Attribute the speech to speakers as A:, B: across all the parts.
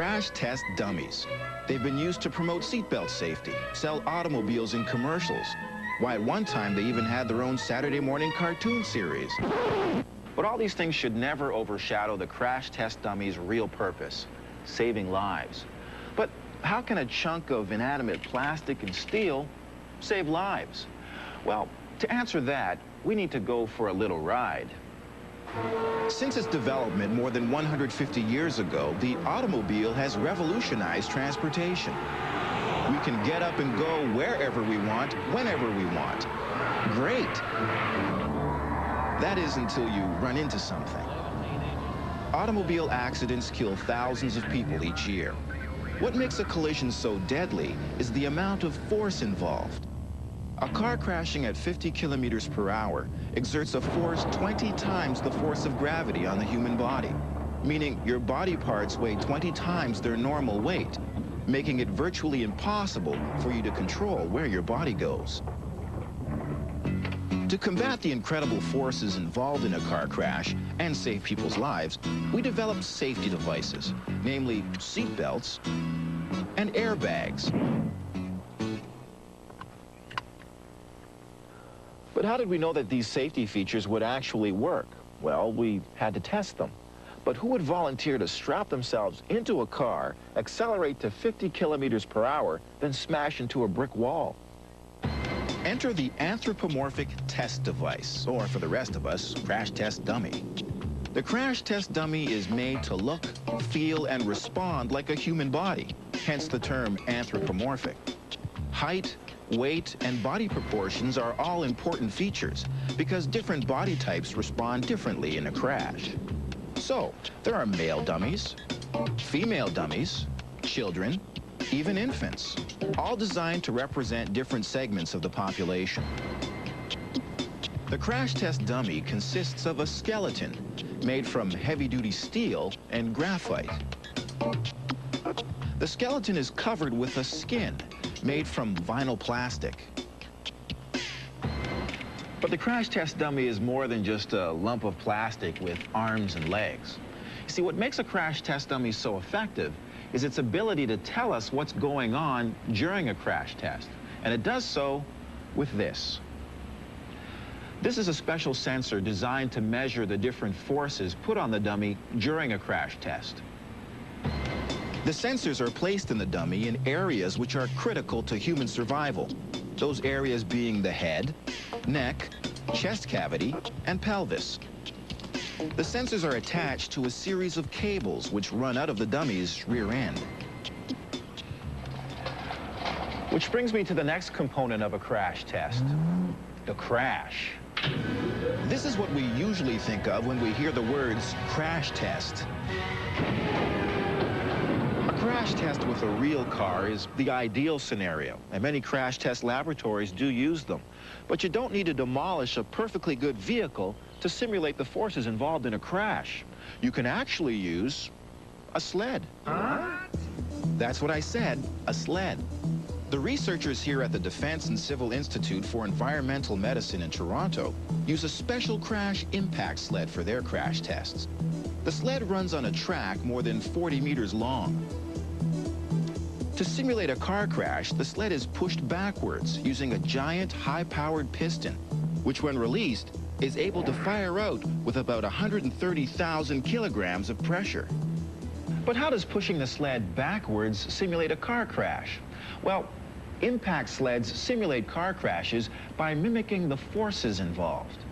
A: Crash test dummies. They've been used to promote seatbelt safety, sell automobiles in commercials. Why, at one time, they even had their own Saturday morning cartoon series. But all these things should never overshadow the crash test dummy's real purpose, saving lives. But how can a chunk of inanimate plastic and steel save lives? Well, to answer that, we need to go for a little ride. Since its development more than 150 years ago, the automobile has revolutionized transportation. We can get up and go wherever we want, whenever we want. Great. That is until you run into something. Automobile accidents kill thousands of people each year. What makes a collision so deadly is the amount of force involved. A car crashing at 50 kilometers per hour exerts a force 20 times the force of gravity on the human body, meaning your body parts weigh 20 times their normal weight, making it virtually impossible for you to control where your body goes. To combat the incredible forces involved in a car crash and save people's lives, we developed safety devices, namely seat belts and airbags. But how did we know that these safety features would actually work? Well, we had to test them. But who would volunteer to strap themselves into a car, accelerate to 50 kilometers per hour, then smash into a brick wall? Enter the anthropomorphic test device, or for the rest of us, crash test dummy. The crash test dummy is made to look, feel, and respond like a human body, hence the term anthropomorphic. Height, weight, and body proportions are all important features because different body types respond differently in a crash. So, there are male dummies, female dummies, children, even infants, all designed to represent different segments of the population. The crash test dummy consists of a skeleton made from heavy-duty steel and graphite. The skeleton is covered with a skin made from vinyl plastic. But the crash test dummy is more than just a lump of plastic with arms and legs. You see, what makes a crash test dummy so effective is its ability to tell us what's going on during a crash test. And it does so with this. This is a special sensor designed to measure the different forces put on the dummy during a crash test. The sensors are placed in the dummy in areas which are critical to human survival. Those areas being the head, neck, chest cavity, and pelvis. The sensors are attached to a series of cables which run out of the dummy's rear end. Which brings me to the next component of a crash test, the crash. This is what we usually think of when we hear the words crash test. A crash test with a real car is the ideal scenario, and many crash test laboratories do use them. But you don't need to demolish a perfectly good vehicle to simulate the forces involved in a crash. You can actually use a sled. That's what I said, a sled. The researchers here at the Defense and Civil Institute for Environmental Medicine in Toronto use a special crash impact sled for their crash tests. The sled runs on a track more than 40 meters long. To simulate a car crash, the sled is pushed backwards using a giant high-powered piston, which when released is able to fire out with about 130,000 kilograms of pressure. But how does pushing the sled backwards simulate a car crash? Well, impact sleds simulate car crashes by mimicking the forces involved.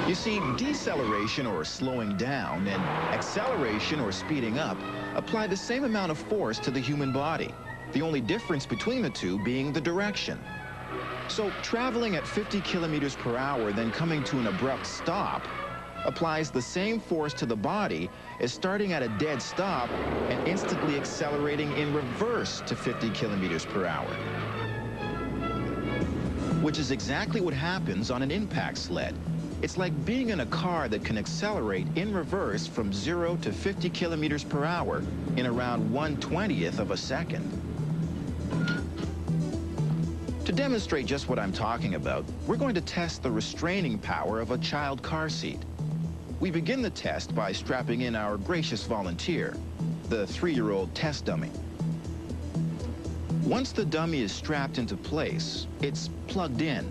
A: You see, deceleration or slowing down and acceleration or speeding up apply the same amount of force to the human body, the only difference between the two being the direction. So traveling at 50 kilometers per hour, then coming to an abrupt stop, applies the same force to the body as starting at a dead stop and instantly accelerating in reverse to 50 kilometers per hour. Which is exactly what happens on an impact sled. It's like being in a car that can accelerate in reverse from 0 to 50 kilometers per hour in around 1/20th of a second. To demonstrate just what I'm talking about, we're going to test the restraining power of a child car seat. We begin the test by strapping in our gracious volunteer. the 3-year-old test dummy. Once the dummy is strapped into place, it's plugged in.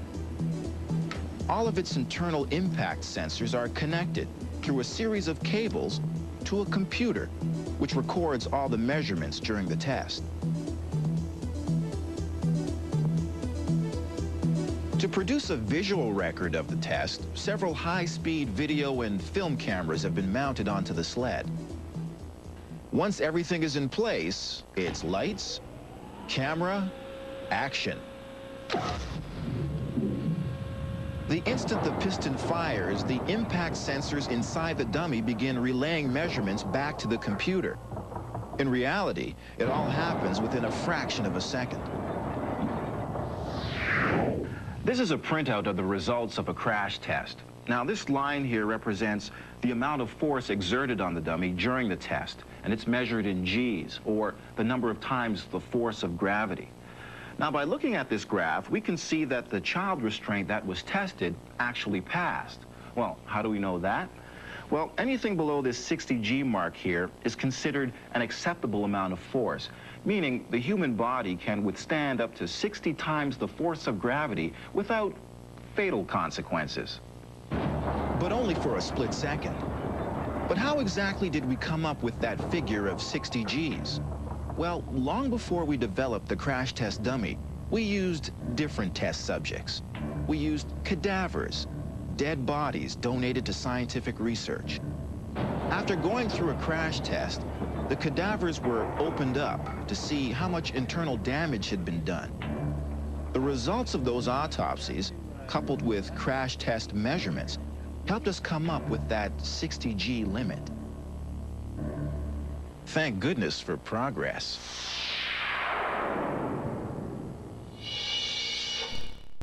A: All of its internal impact sensors are connected through a series of cables to a computer, which records all the measurements during the test. To produce a visual record of the test, several high-speed video and film cameras have been mounted onto the sled. Once everything is in place, it's lights, camera, action. The instant the piston fires, the impact sensors inside the dummy begin relaying measurements back to the computer. In reality, it all happens within a fraction of a second. This is a printout of the results of a crash test. Now, this line here represents the amount of force exerted on the dummy during the test, and it's measured in G's, or the number of times the force of gravity. Now, by looking at this graph, we can see that the child restraint that was tested actually passed. Well, how do we know that? Well, anything below this 60 G mark here is considered an acceptable amount of force, meaning the human body can withstand up to 60 times the force of gravity without fatal consequences. But only for a split second. But how exactly did we come up with that figure of 60 Gs? Well, long before we developed the crash test dummy, we used different test subjects. We used cadavers, dead bodies donated to scientific research. After going through a crash test, the cadavers were opened up to see how much internal damage had been done. The results of those autopsies, coupled with crash test measurements, helped us come up with that 60 G limit. Thank goodness for progress.